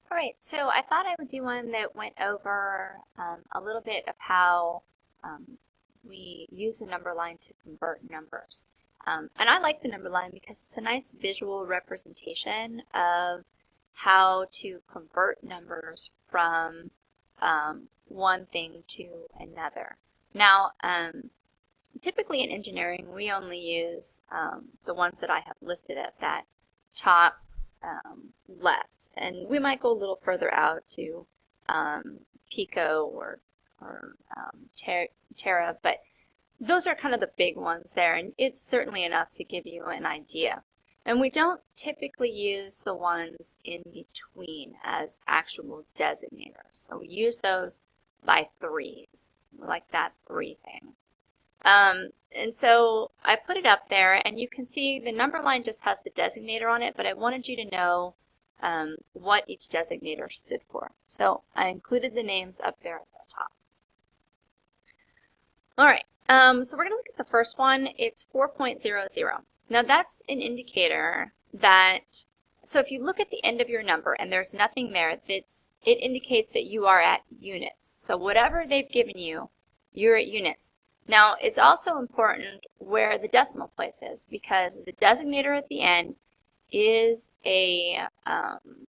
Alright, so I thought I would do one that went over a little bit of how we use the number line to convert numbers. And I like the number line because it's a nice visual representation of how to convert numbers from one thing to another. Now, typically in engineering, we only use the ones that I have listed at that top left, and we might go a little further out to pico or tera, but those are kind of the big ones there, and it's certainly enough to give you an idea. And we don't typically use the ones in between as actual designators, so we use those by threes, like that 3 thing. And so I put it up there, and you can see the number line just has the designator on it, but I wanted you to know what each designator stood for. So I included the names up there at the top. All right, so we're going to look at the first one. It's 4.00. Now that's an indicator that, so if you look at the end of your number and there's nothing there, it indicates that you are at units. So whatever they've given you, you're at units. Now, it's also important where the decimal place is, because the designator at the end is a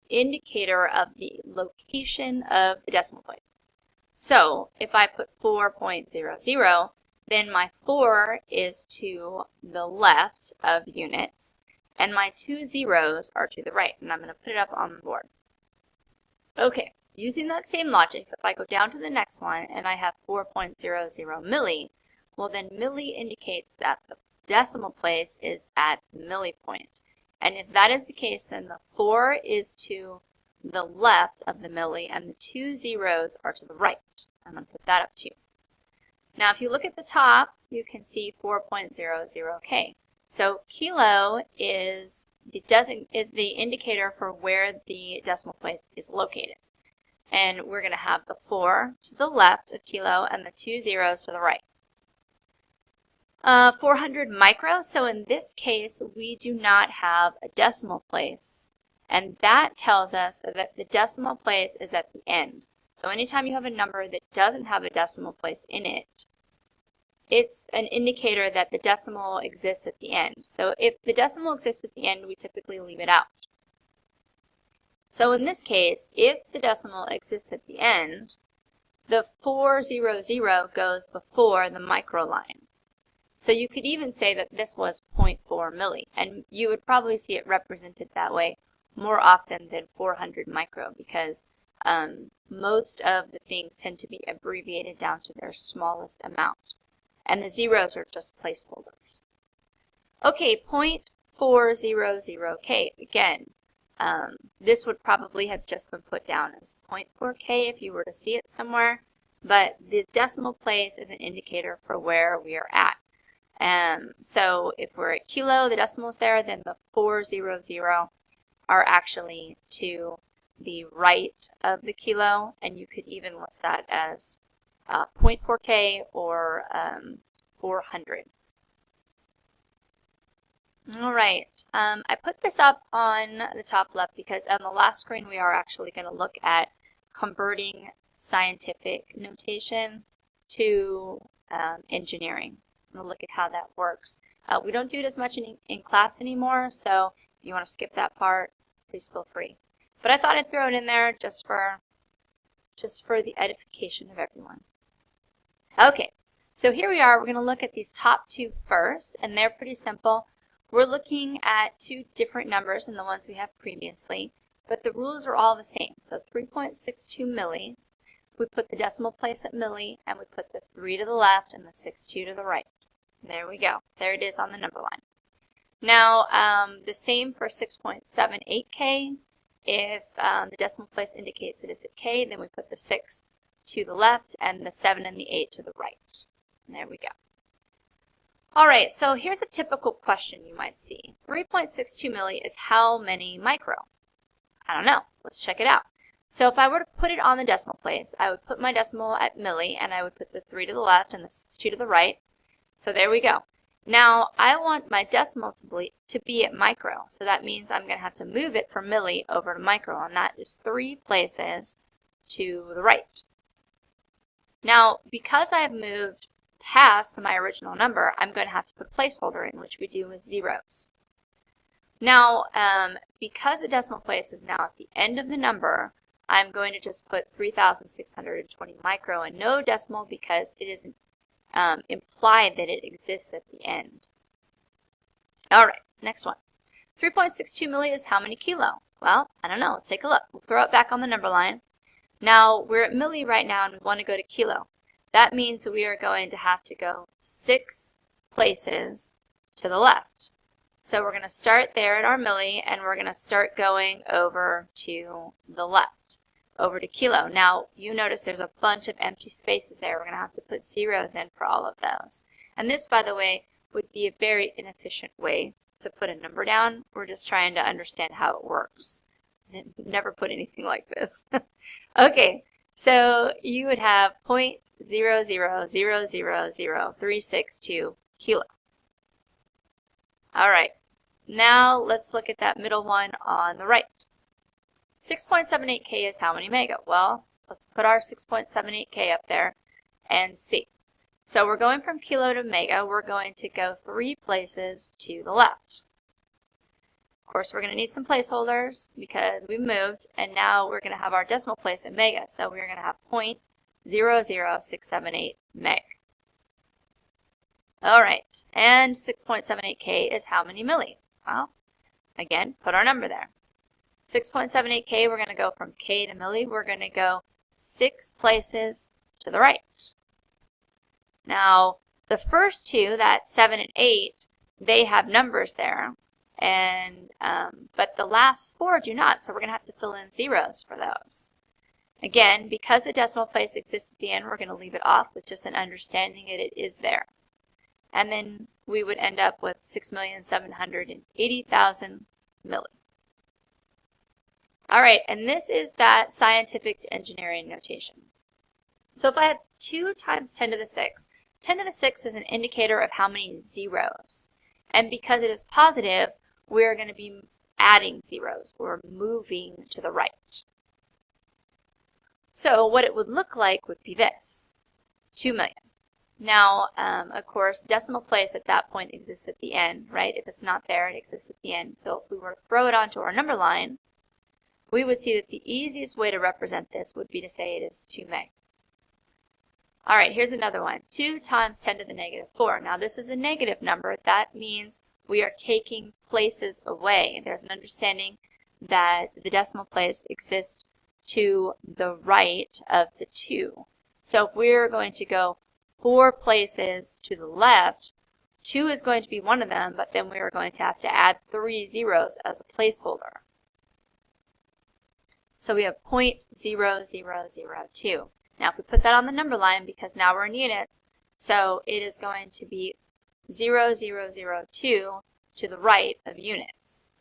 indicator of the location of the decimal place. So, if I put 4.00, then my 4 is to the left of units, and my 2 zeros are to the right, and I'm going to put it up on the board. Okay, using that same logic, if I go down to the next one and I have 4.00 milli, well, then milli indicates that the decimal place is at the milli point. And if that is the case, then the 4 is to the left of the milli and the 2 zeros are to the right. I'm going to put that up too. Now, if you look at the top, you can see 4.00K. So kilo is the indicator for where the decimal place is located. And we're going to have the 4 to the left of kilo and the 2 zeros to the right. 400 micro, so in this case we do not have a decimal place, and that tells us that the decimal place is at the end. So anytime you have a number that doesn't have a decimal place in it, it's an indicator that the decimal exists at the end. So if the decimal exists at the end, we typically leave it out. So in this case, if the decimal exists at the end, the 400 goes before the micro line. So you could even say that this was 0.4 milli, and you would probably see it represented that way more often than 400 micro, because most of the things tend to be abbreviated down to their smallest amount, and the zeros are just placeholders. Okay, 0.400K, again, this would probably have just been put down as 0.4K if you were to see it somewhere, but the decimal place is an indicator for where we are at. So if we're at kilo, the decimal's there, then the 400 are actually to the right of the kilo, and you could even list that as 0.4K or 400. All right, I put this up on the top left because on the last screen we are actually going to look at converting scientific notation to engineering. We'll look at how that works. We don't do it as much in class anymore, so if you want to skip that part, please feel free. But I thought I'd throw it in there just for the edification of everyone. Okay, so here we are. We're going to look at these top 2 first, and they're pretty simple. We're looking at 2 different numbers than the ones we have previously, but the rules are all the same. So 3.62 milli, we put the decimal place at milli, and we put the 3 to the left and the 62 to the right. There we go. There it is on the number line. Now, the same for 6.78K. If the decimal place indicates that it's at K, then we put the 6 to the left and the 7 and the 8 to the right. And there we go. All right, so here's a typical question you might see. 3.62 milli is how many micro? I don't know. Let's check it out. So if I were to put it on the decimal place, I would put my decimal at milli, and I would put the 3 to the left and the 62 to the right. So there we go. Now, I want my decimal to be at micro, so that means I'm going to have to move it from milli over to micro, and that is 3 places to the right. Now, because I have moved past my original number, I'm going to have to put a placeholder in, which we do with zeros. Now, because the decimal place is now at the end of the number, I'm going to just put 3,620 micro and no decimal because it isn't implied that it exists at the end. Alright, next one. 3.62 milli is how many kilo? Well, I don't know. Let's take a look. We'll throw it back on the number line. Now, we're at milli right now and we want to go to kilo. That means we are going to have to go 6 places to the left. So we're going to start there at our milli and we're going to start going over to the left, over to kilo. Now, you notice there's a bunch of empty spaces there. We're going to have to put zeros in for all of those. And this, by the way, would be a very inefficient way to put a number down. We're just trying to understand how it works. I never put anything like this. Okay, so you would have 0.0000362 kilo. All right, now let's look at that middle one on the right. 6.78K is how many mega? Well, let's put our 6.78K up there and see. So we're going from kilo to mega. We're going to go 3 places to the left. Of course, we're going to need some placeholders because we moved, and now we're going to have our decimal place in mega. So we're going to have 0.00678 meg. All right, and 6.78K is how many milli? Well, again, put our number there. 6.78K, we're going to go from K to milli. We're going to go 6 places to the right. Now, the first two, that 7 and 8, they have numbers there, and but the last 4 do not, so we're going to have to fill in zeros for those. Again, because the decimal place exists at the end, we're going to leave it off with just an understanding that it is there. And then we would end up with 6,780,000 milli. All right, and this is that scientific to engineering notation. So if I have 2 times 10 to the 6, 10 to the 6 is an indicator of how many zeros. And because it is positive, we're going to be adding zeros. We're moving to the right. So what it would look like would be this, 2 million. Now, of course, decimal place at that point exists at the end, right? If it's not there, it exists at the end. So if we were to throw it onto our number line, we would see that the easiest way to represent this would be to say it is 2 meg. All right, here's another one. 2 times 10 to the negative 4. Now, this is a negative number. That means we are taking places away. There's an understanding that the decimal place exists to the right of the 2. So if we're going to go 4 places to the left, 2 is going to be one of them, but then we are going to have to add 3 zeros as a placeholder. So we have 0.0002. Now if we put that on the number line, because now we're in units, so it is going to be 0002 to the right of units.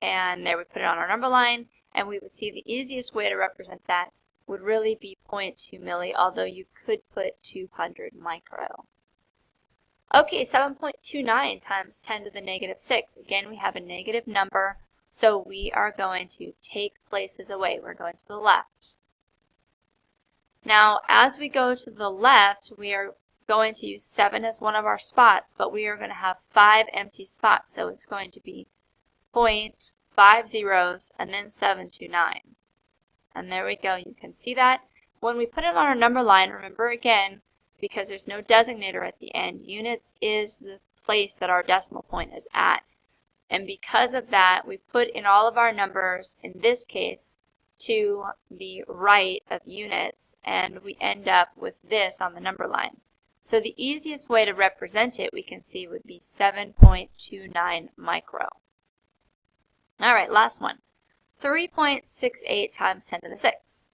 And there we put it on our number line, and we would see the easiest way to represent that would really be 0.2 milli, although you could put 200 micro. Okay, 7.29 times 10 to the negative 6. Again, we have a negative number, so we are going to take places away. We're going to the left. Now, as we go to the left, we are going to use 7 as one of our spots, but we are going to have 5 empty spots, so it's going to be 0.5 zeros and then 729. And there we go. You can see that. When we put it on our number line, remember again, because there's no designator at the end, units is the place that our decimal point is at. And because of that, we put in all of our numbers, in this case, to the right of units, and we end up with this on the number line. So the easiest way to represent it, we can see, would be 7.29 micro. All right, last one. 3.68 times 10 to the 6.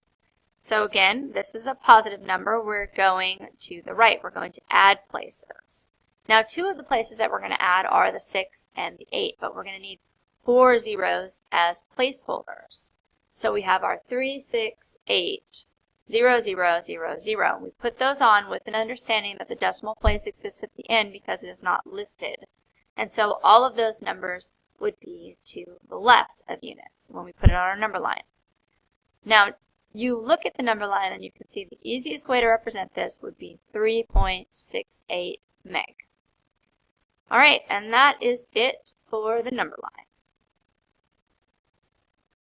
So again, this is a positive number. We're going to the right. We're going to add places. Now, 2 of the places that we're going to add are the 6 and the 8, but we're going to need 4 zeros as placeholders. So we have our 3, 6, 8 0, 0, 0, 0. We put those on with an understanding that the decimal place exists at the end because it is not listed. And so all of those numbers would be to the left of units when we put it on our number line. Now, you look at the number line and you can see the easiest way to represent this would be 3.68 meg. Alright, and that is it for the number line.